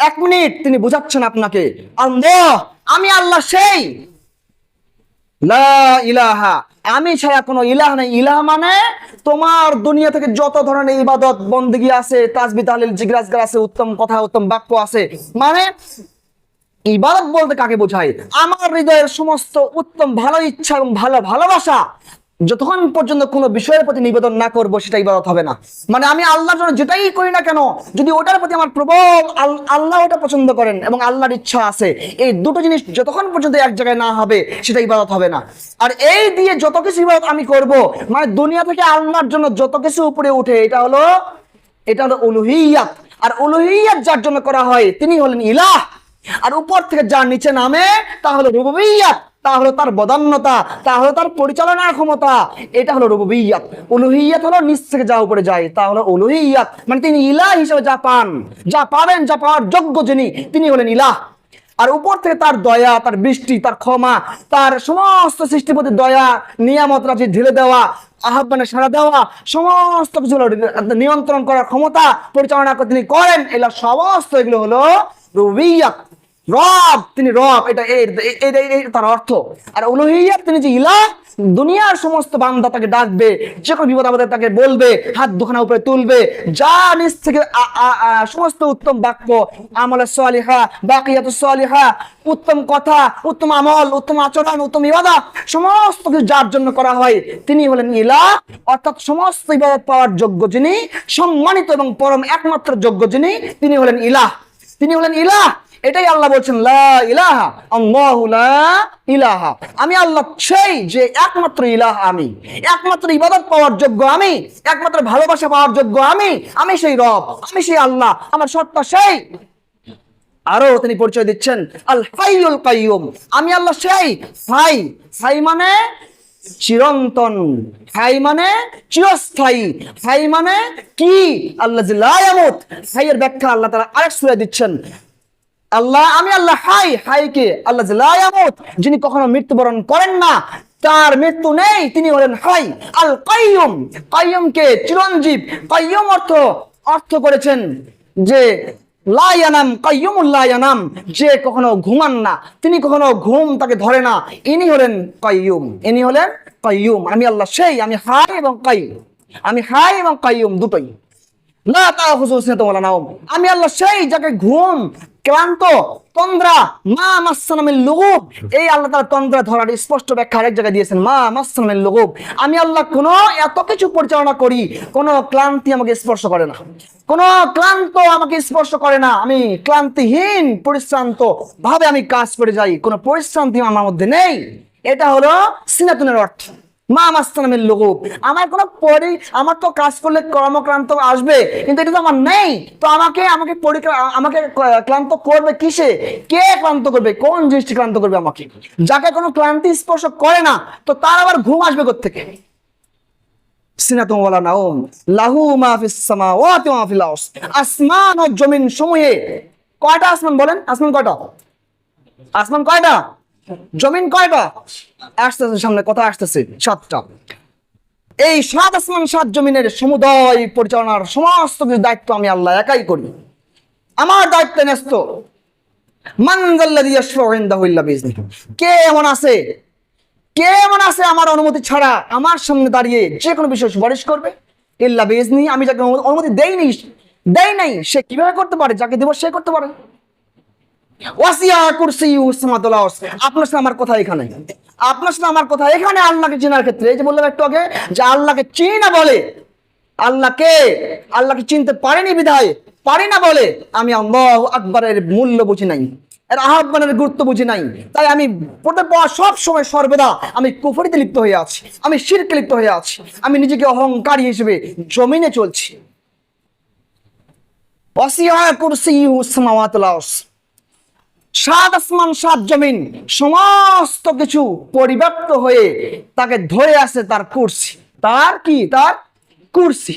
1 minute তিনি বুঝাচ্ছেন আপনাকে, আল্লাহ, আমি আল্লাহ সেই, লা ইলাহা, আমি ছাড়া কোনো ইলাহ নেই। ইলাহ মানে তোমার দুনিয়া থেকে যত ধরনের ইবাদত বন্দেগী আছে, তাসবিহ তাহলিল জিকির আজকার আছে, উত্তম কথা উত্তম বাক্য আছে, মানে ইবাদত বলতে কাকে বোঝায়? আমার হৃদয়ের সমস্ত উত্তম ভালো ইচ্ছা এবং ভালোবাসা যতক্ষণ পর্যন্ত কোনো বিষয়ের প্রতি নিবেদন না করবো, সেটা ইবাদত হবে না। মানে আমি আল্লাহর জন্য যেটাই করি না কেন, যদি ওটার প্রতি আমার প্রবল আল্লাহ ওটা পছন্দ করেন এবং আল্লাহর ইচ্ছা আছে, এই দুটো জিনিস যতক্ষণ পর্যন্ত এক জায়গায় না হবে, সেটা ইবাদত হবে না। আর এই দিয়ে যত কিছু ইবাদত আমি করব, মানে দুনিয়া থেকে আল্লাহর জন্য যত কিছু উপরে উঠে, এটা হলো উলুহিয়াত। আর উলুহিয়াত যার জন্য করা হয়, তিনি হলেন ইলাহ। আর উপর থেকে যার নিচে নামে, তা হলো রুবুবিয়্যাত, তা হলো তার বদান্যতা, তা হলো তার পরিচালনার ক্ষমতা, এটা হলো রুবুবিয়্যাত। উলুহিয়্যাত হলো নিচ থেকে যা উপরে যায়, তা হলো উলুহিয়্যাত, মানে তিনি ইলাহ হিসেবে যা পান, যা পাবেন, যা পাওয়ার যোগ্য যিনি, তিনি হলেন ইলাহ। আর উপর থেকে তার দয়া, তার বৃষ্টি, তার ক্ষমা, তার সমস্ত সৃষ্টির প্রতি দয়া, নিয়ামত রাশি ঢেলে দেওয়া, আহ্বানে সাড়া দেওয়া, সমস্ত কিছু নিয়ন্ত্রণ করার ক্ষমতা, পরিচালনা তিনি করেন, এগুলো সমস্ত এগুলো হলো রুবুবিয়্যাত। রব, তিনি রব, এটা তার অর্থ। আর উলুহিয়্যাত, তিনি যে ইলাহ, দুনিয়ার সমস্ত বান্দা তাকে ডাকবে, যে কোনো বিপদ আপদে তাকে বলবে, হাত দুখানা উপরে তুলবে, যা নিজ থেকে সমস্ত উত্তম বাক্য, আমলে সালিহা, বাকিয়াতুস সালিহা, উত্তম কথা, উত্তম আমল, উত্তম আচরণ, উত্তম ইবাদত, সমস্ত কিছু যার জন্য করা হয়, তিনি হলেন ইলাহ। অর্থাৎ সমস্ত ইবাদত পাওয়ার যোগ্য যিনি, সম্মানিত এবং পরম একমাত্র যোগ্য যিনি, তিনি হলেন ইলাহ। তিনি হলেন ইলাহ। এটাই আল্লাহ বলছেন, লা ইলাহা আল্লাহু লা ইলাহা, আমি আল্লাহ সেই যে একমাত্র ইলাহ, আমি একমাত্র ইবাদত পাওয়ার যোগ্য, আমি একমাত্র ভালোবাসা পাওয়ার যোগ্য, আমি সেই রব, আমি সেই আল্লাহ, আমার সত্তা সেই। আরো তিনি পরিচয় দিচ্ছেন, আল হাইয়ুল কাইয়ুম, আমি আল্লাহ সেই হাই। হাই মানে চিরন্তন, হাই মানে চিরস্থায়ী, হাই মানে কি? আল্লাহ লা ইয়ামুত। হাইয়ের ব্যাখ্যা আল্লাহ তাআলা আরেক সূরায় দিচ্ছেন, আল্লাহ, আমি আল্লাহ হাই। হাই কে? আল্লাহ লা ইয়ামুত, যিনি কখনো মৃত্যুবরণ করেন না, তার মৃত্যু নেই, তিনি হলেন হাই। আল কাইয়ুম, কাইয়ুম কে? চিরঞ্জীব। কাইয়ুম অর্থ করেছেন যে লা ইয়ানাম, কাইয়ুমুল লা ইয়ানাম, যে কখনো ঘুমান না, তিনি কখনো ঘুম তাকে ধরে না, ইনি হলেন কাইয়ুম, ইনি হলেন কাইয়ুম। আমি আল্লাহ সেই, আমি হাই এবং কাইয়ুম, আমি হাই এবং কাইয়ুম দুটোই। লা তাখুযুহু সিনাতুন ওয়ালা নাওম, আমি আল্লাহ সেই যাকে ঘুম, ক্লান্ত, তন্দ্রা, মা মাসসানা মিন লুগুব, এই আল্লাহ তাআলা তন্দ্রা ধরার স্পষ্ট ব্যাখ্যা আরেক জায়গায় দিয়েছেন, মা মাসসানা মিন লুগুব, আমি আল্লাহ কোনো এত কিছু পরিচালনা করি, কোনো ক্লান্তি আমাকে স্পর্শ করে না, কোনো ক্লান্ত আমাকে স্পর্শ করে না, আমি ক্লান্তিহীন পরিশ্রান্ত ভাবে আমি কাজ করে যাই, কোনো পরিশ্রান্তি আমার মধ্যে নেই। এটা হলো সিনাতুনের অর্থ, মা মাসসানা মিন লুগুব। আমার কোনো আমার তো কাজ করলে কর্মক্লান্ত আসবে, কিন্তু এটা তো আমার নেই, তো আমাকে ক্লান্ত করবে কিসে? কে ক্লান্ত করবে? কোন জিনিসটি ক্লান্ত করবে আমাকে? যাকে কোনো ক্লান্তি স্পর্শ করে না, তো তার আবার ঘুম আসবে কোত্থেকে? সিনাতুন ওয়ালা নাওম, লাহু মা ফিস সামাওয়াতি ওয়া মা ফিল আরদ, আসমান ও জমিন সমূহে, কয়টা আসমান বলেন? আসমান কয়টা? আসমান কয়টা? জমিন কয়টা? আসতেছে, সামনে কথা আসতেছে, 7টা। এই 7 আসমান 7 জমিনের সমুদয় পরিচালনার সমস্ত কিছু দায়িত্ব আমি আল্লাহ একাই করি, আমার দায়িত্বে ন্যস্ত। মান যাল্লাযী ইয়াশফাউ ইনদাহু ইল্লা বিইজনিহি, কে এমন আছে, কে এমন আছে আমার অনুমতি ছাড়া আমার সামনে দাঁড়িয়ে যে কোনো বিষয় সুপারিশ করবে? ইল্লা বিইজনিহি, আমি যাকে অনুমতি দেই নাই, সে কিভাবে করতে পারে? যাকে দেব সে করতে পারে। ওয়াসিয়া কুরসিয়্যুহু সামাওয়াতি ওয়াল আরদ, আপনার সাথে আমার কথা এখানে, আপনার সাথে আমার কথা এখানে আল্লাহকে চেনার ক্ষেত্রে। এই যে বললাম একটু আগে যে আল্লাহকে চিনি না বলে, আল্লাহকে চিনতে পারেনি বিধায়, পারি না বলে আমি আল্লাহু আকবারের মূল্য বুঝি নাই, এর আহ্বানের গুরুত্ব বুঝি নাই। তাই আমি সব সময় সর্বদা আমি কুফরিতে লিপ্ত হয়ে আছি, আমি শিরকে লিপ্ত হয়ে আছি, আমি নিজেকে অহংকারী হিসেবে জমিনে চলছি। ওয়াসিয়া কুরসিয়্যুহু সামাওয়াতি ওয়াল আরদ, 7 আসমান 7 জমিন সমস্ত কিছু পরিব্যাপ্ত হয়ে তাকে ধরে আছে তার কুরসি। তার কি? তার কুরসি।